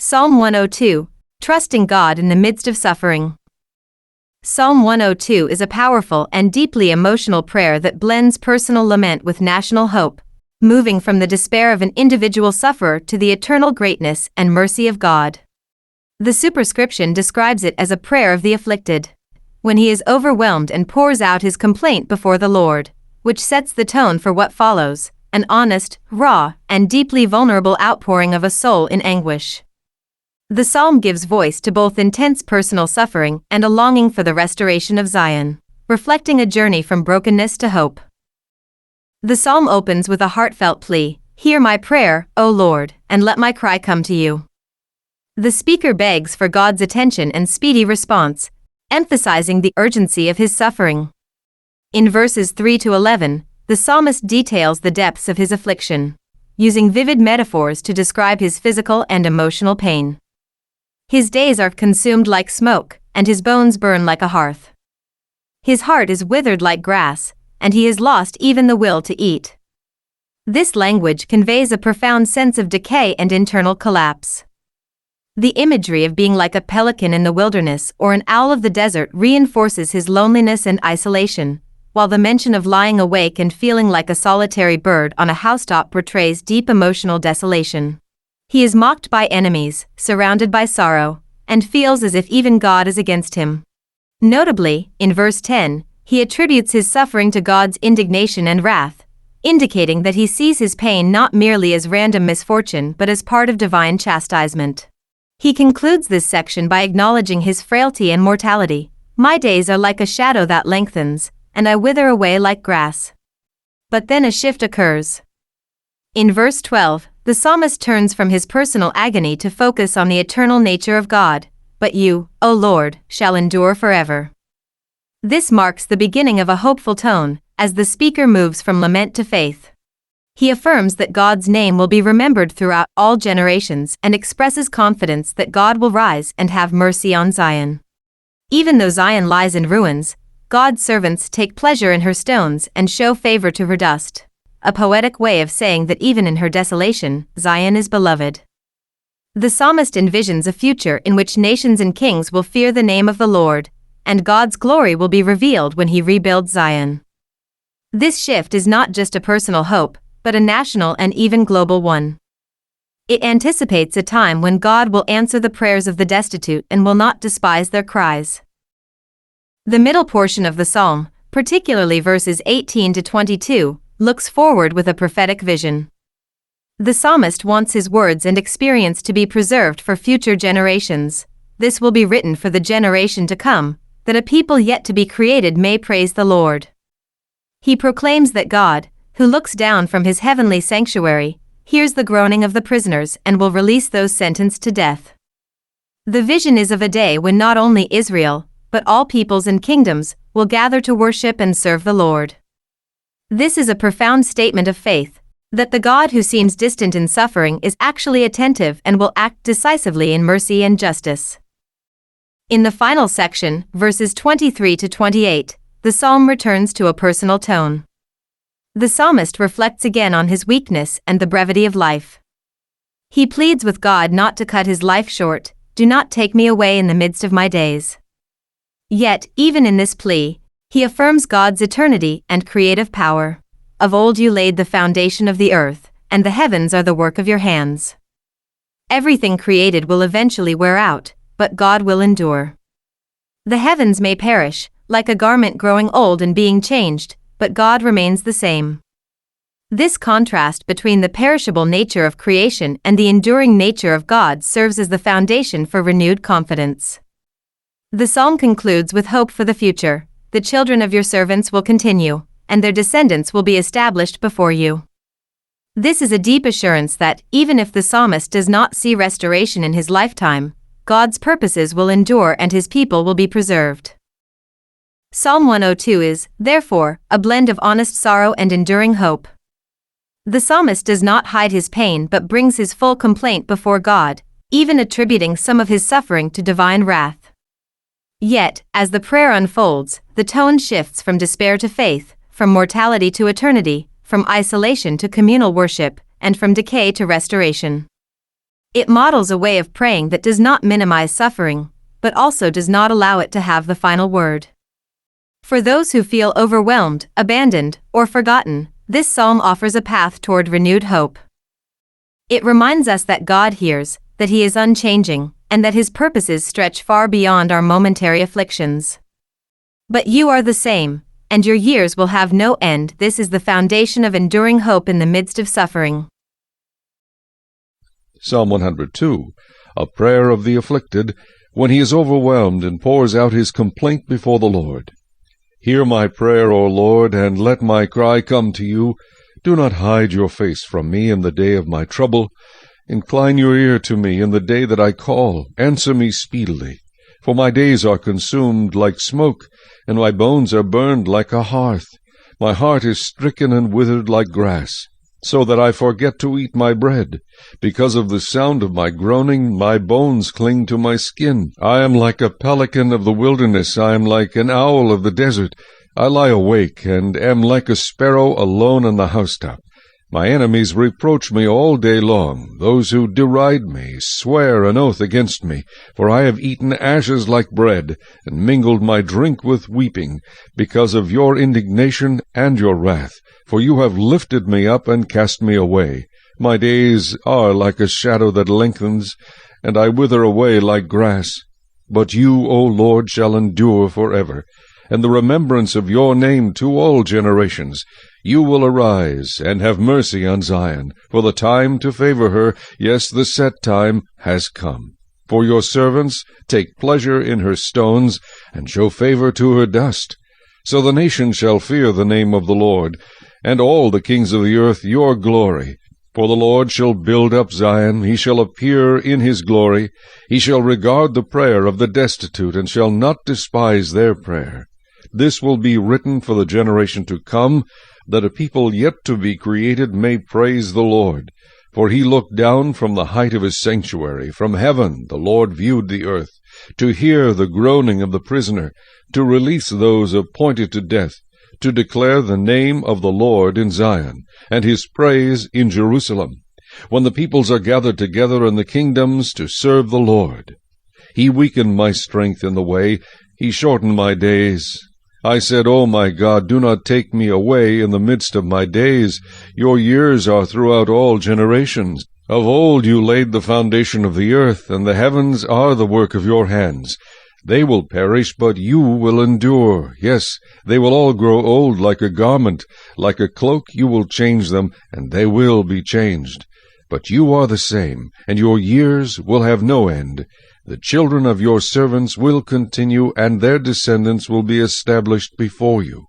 Psalm 102, Trusting God in the Midst of Suffering. Psalm 102 is a powerful and deeply emotional prayer that blends personal lament with national hope, moving from the despair of an individual sufferer to the eternal greatness and mercy of God. The superscription describes it as a prayer of the afflicted, when he is overwhelmed and pours out his complaint before the Lord, which sets the tone for what follows, an honest, raw, and deeply vulnerable outpouring of a soul in anguish. The psalm gives voice to both intense personal suffering and a longing for the restoration of Zion, reflecting a journey from brokenness to hope. The psalm opens with a heartfelt plea, "Hear my prayer, O Lord, and let my cry come to you." The speaker begs for God's attention and speedy response, emphasizing the urgency of his suffering. In verses 3 to 11, the psalmist details the depths of his affliction, using vivid metaphors to describe his physical and emotional pain. His days are consumed like smoke, and his bones burn like a hearth. His heart is withered like grass, and he has lost even the will to eat. This language conveys a profound sense of decay and internal collapse. The imagery of being like a pelican in the wilderness or an owl of the desert reinforces his loneliness and isolation, while the mention of lying awake and feeling like a solitary bird on a housetop portrays deep emotional desolation. He is mocked by enemies, surrounded by sorrow, and feels as if even God is against him. Notably, in verse 10, he attributes his suffering to God's indignation and wrath, indicating that he sees his pain not merely as random misfortune but as part of divine chastisement. He concludes this section by acknowledging his frailty and mortality. "My days are like a shadow that lengthens, and I wither away like grass." But then a shift occurs. In verse 12, the psalmist turns from his personal agony to focus on the eternal nature of God. "But you, O Lord, shall endure forever." This marks the beginning of a hopeful tone, as the speaker moves from lament to faith. He affirms that God's name will be remembered throughout all generations and expresses confidence that God will rise and have mercy on Zion. Even though Zion lies in ruins, God's servants take pleasure in her stones and show favor to her dust, a poetic way of saying that even in her desolation, Zion is beloved. The psalmist envisions a future in which nations and kings will fear the name of the Lord, and God's glory will be revealed when he rebuilds Zion. This shift is not just a personal hope, but a national and even global one. It anticipates a time when God will answer the prayers of the destitute and will not despise their cries. The middle portion of the psalm, particularly verses 18 to 22, looks forward with a prophetic vision. The psalmist wants his words and experience to be preserved for future generations. "This will be written for the generation to come, that a people yet to be created may praise the Lord." He proclaims that God, who looks down from his heavenly sanctuary, hears the groaning of the prisoners and will release those sentenced to death. The vision is of a day when not only Israel, but all peoples and kingdoms, will gather to worship and serve the Lord. This is a profound statement of faith, that the God who seems distant in suffering is actually attentive and will act decisively in mercy and justice. In the final section, verses 23 to 28, the psalm returns to a personal tone. The psalmist reflects again on his weakness and the brevity of life. He pleads with God not to cut his life short. "Do not take me away in the midst of my days." Yet, even in this plea, he affirms God's eternity and creative power. "Of old you laid the foundation of the earth, and the heavens are the work of your hands." Everything created will eventually wear out, but God will endure. The heavens may perish, like a garment growing old and being changed, but God remains the same. This contrast between the perishable nature of creation and the enduring nature of God serves as the foundation for renewed confidence. The psalm concludes with hope for the future. "The children of your servants will continue, and their descendants will be established before you." This is a deep assurance that, even if the psalmist does not see restoration in his lifetime, God's purposes will endure and his people will be preserved. Psalm 102 is, therefore, a blend of honest sorrow and enduring hope. The psalmist does not hide his pain but brings his full complaint before God, even attributing some of his suffering to divine wrath. Yet, as the prayer unfolds, the tone shifts from despair to faith, from mortality to eternity, from isolation to communal worship, and from decay to restoration. It models a way of praying that does not minimize suffering, but also does not allow it to have the final word. For those who feel overwhelmed, abandoned, or forgotten, this psalm offers a path toward renewed hope. It reminds us that God hears, that He is unchanging, and that His purposes stretch far beyond our momentary afflictions. But you are the same, and your years will have no end. This is the foundation of enduring hope in the midst of suffering. Psalm 102, a prayer of the afflicted, when he is overwhelmed and pours out his complaint before the Lord. Hear my prayer, O Lord, and let my cry come to you. Do not hide your face from me in the day of my trouble. Incline your ear to me in the day that I call. Answer me speedily. For my days are consumed like smoke, and my bones are burned like a hearth. My heart is stricken and withered like grass, so that I forget to eat my bread. Because of the sound of my groaning, my bones cling to my skin. I am like a pelican of the wilderness. I am like an owl of the desert. I lie awake, and am like a sparrow alone on the housetop. My enemies reproach me all day long. Those who deride me swear an oath against me. For I have eaten ashes like bread, and mingled my drink with weeping, because of your indignation and your wrath. For you have lifted me up and cast me away. My days are like a shadow that lengthens, and I wither away like grass. But you, O Lord, shall endure forever, and the remembrance of your name to all generations. You will arise and have mercy on Zion, for the time to favor her, yes, the set time, has come. For your servants take pleasure in her stones, and show favor to her dust. So the nations shall fear the name of the Lord, and all the kings of the earth your glory. For the Lord shall build up Zion, he shall appear in his glory. He shall regard the prayer of the destitute, and shall not despise their prayer. This will be written for the generation to come, that a people yet to be created may praise the Lord. For he looked down from the height of his sanctuary. From heaven the Lord viewed the earth, to hear the groaning of the prisoner, to release those appointed to death, to declare the name of the Lord in Zion, and his praise in Jerusalem, when the peoples are gathered together and the kingdoms to serve the Lord. He weakened my strength in the way, he shortened my days. I said, O my God, do not take me away in the midst of my days. Your years are throughout all generations. Of old you laid the foundation of the earth, and the heavens are the work of your hands. They will perish, but you will endure. Yes, they will all grow old like a garment. Like a cloak you will change them, and they will be changed. But you are the same, and your years will have no end. The children of your servants will continue, and their descendants will be established before you.